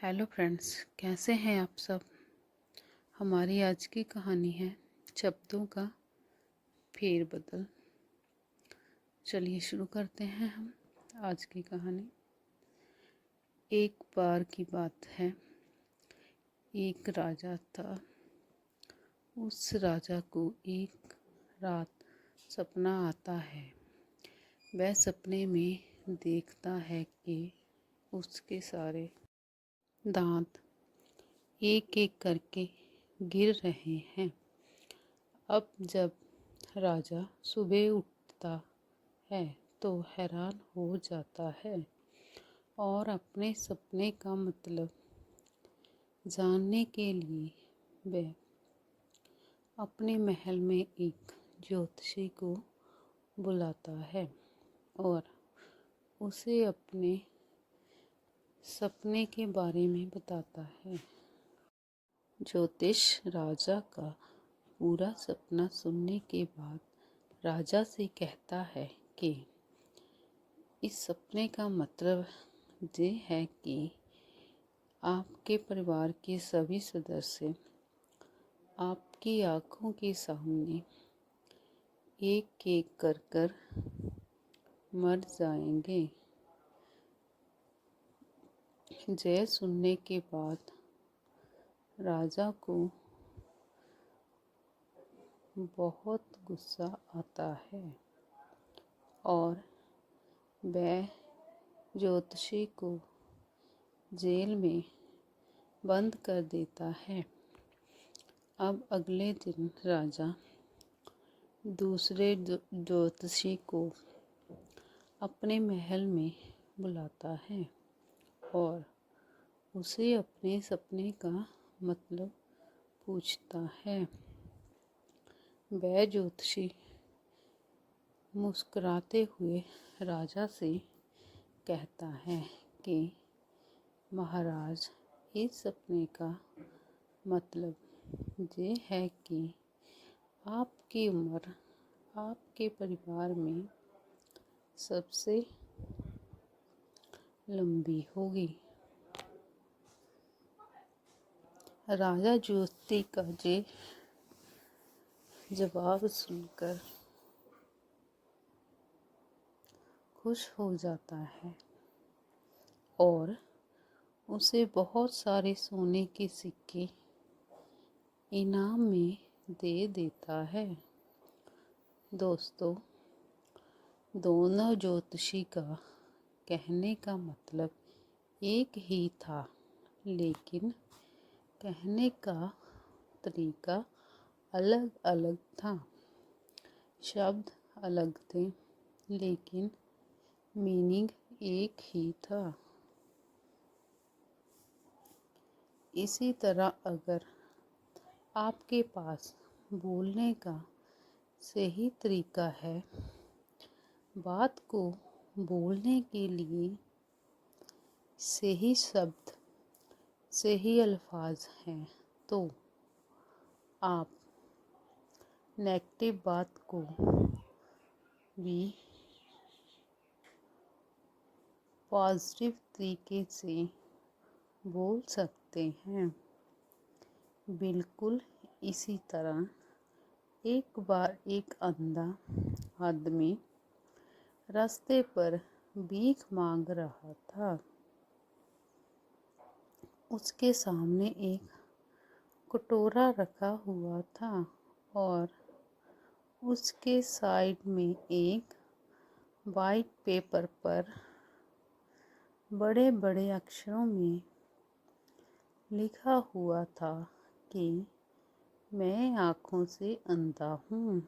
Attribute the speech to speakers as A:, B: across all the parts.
A: Hello friends, कैसे हैं आप सब। हमारी आज की कहानी है शब्दों का फेरबदल। चलिए शुरू करते हैं हम आज की कहानी। एक बार की बात है, एक राजा था। उस राजा को एक रात सपना आता है। वह सपने में देखता है कि उसके सारे दांत एक एक करके गिर रहे हैं। अब जब राजा सुबह उठता है तो हैरान हो जाता है और अपने सपने का मतलब जानने के लिए वह अपने महल में एक ज्योतिषी को बुलाता है और उसे अपने सपने के बारे में बताता है। ज्योतिष राजा का पूरा सपना सुनने के बाद राजा से कहता है कि इस सपने का मतलब ये है कि आपके परिवार के सभी सदस्य आपकी आँखों के सामने एक एक कर मर जाएंगे। यह सुनने के बाद राजा को बहुत गुस्सा आता है और वह ज्योतिषी को जेल में बंद कर देता है। अब अगले दिन राजा दूसरे ज्योतिषी को अपने महल में बुलाता है और उसे अपने सपने का मतलब पूछता है। वह ज्योतिषी मुस्कुराते हुए राजा से कहता है कि महाराज, इस सपने का मतलब ये है कि आपकी उम्र आपके परिवार में सबसे लंबी होगी। राजा ज्योतिषी का ये जवाब सुनकर खुश हो जाता है और उसे बहुत सारे सोने के सिक्के इनाम में दे देता है। दोस्तों, दोनों ज्योतिषी का कहने का मतलब एक ही था, लेकिन कहने का तरीका अलग अलग था। शब्द अलग थे, लेकिन मीनिंग एक ही था। इसी तरह अगर आपके पास बोलने का सही तरीका है, बात को बोलने के लिए सही शब्द, सही अल्फाज हैं, तो आप नेगेटिव बात को भी पॉजिटिव तरीके से बोल सकते हैं। बिल्कुल इसी तरह एक बार एक अंधा आदमी रास्ते पर भीख मांग रहा था। उसके सामने एक कटोरा रखा हुआ था और उसके साइड में एक वाइट पेपर पर बड़े बड़े अक्षरों में लिखा हुआ था कि मैं आँखों से अंधा हूँ,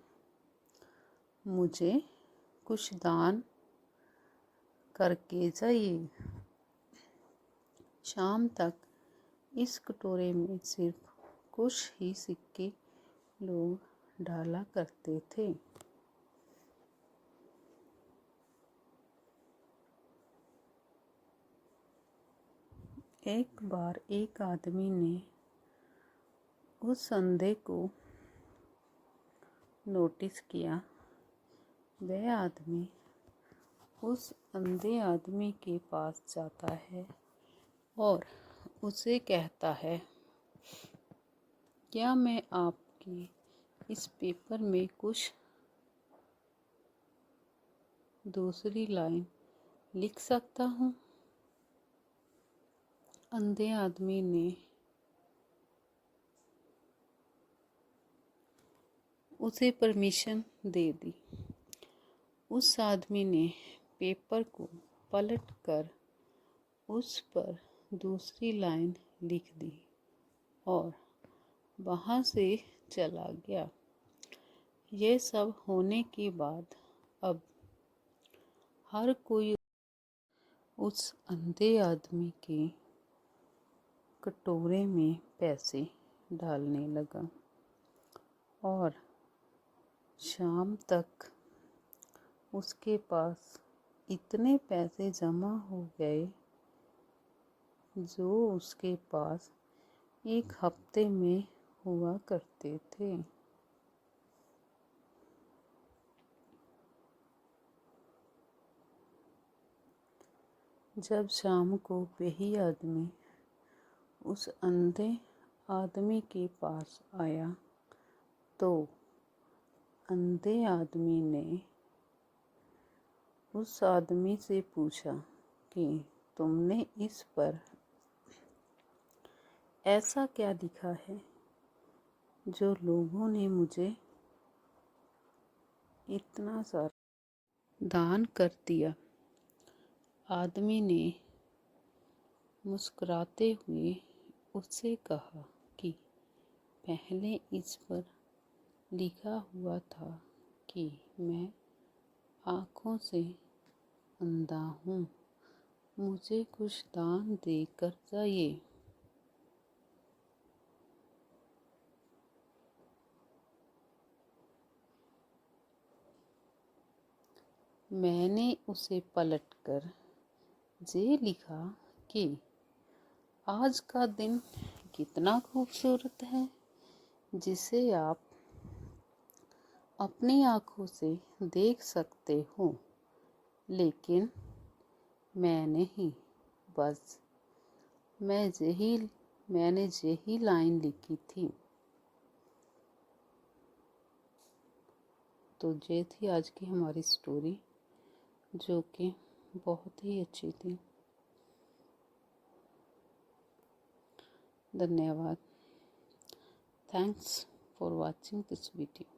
A: मुझे कुछ दान करके जाइए। शाम तक इस कटोरे में सिर्फ कुछ ही सिक्के लोग डाला करते थे। एक बार एक आदमी ने उस अंधे को नोटिस किया। वह आदमी उस अंधे आदमी के पास जाता है और उसे कहता है, क्या मैं आपके इस पेपर में कुछ दूसरी लाइन लिख सकता हूँ? अंधे आदमी ने उसे परमिशन दे दी। उस आदमी ने पेपर को पलट कर उस पर दूसरी लाइन लिख दी और वहाँ से चला गया। यह सब होने के बाद अब हर कोई उस अंधे आदमी के कटोरे में पैसे डालने लगा और शाम तक उसके पास इतने पैसे जमा हो गए जो उसके पास एक हफ्ते में हुआ करते थे। जब शाम को वही आदमी उस अंधे आदमी के पास आया तो अंधे आदमी ने उस आदमी से पूछा कि तुमने इस पर ऐसा क्या लिखा है जो लोगों ने मुझे इतना सारा दान कर दिया। आदमी ने मुस्कुराते हुए उससे कहा कि पहले इस पर लिखा हुआ था कि मैं आँखों से अंधा हूँ, मुझे कुछ दान देकर जाइए। मैंने उसे पलटकर ये लिखा कि आज का दिन कितना खूबसूरत है, जिसे आप अपनी आँखों से देख सकते हो, लेकिन मैं नहीं। बस मैंने यही लाइन लिखी थी। तो ये थी आज की हमारी स्टोरी, जो कि बहुत ही अच्छी थी। धन्यवाद। Thanks for watching this video.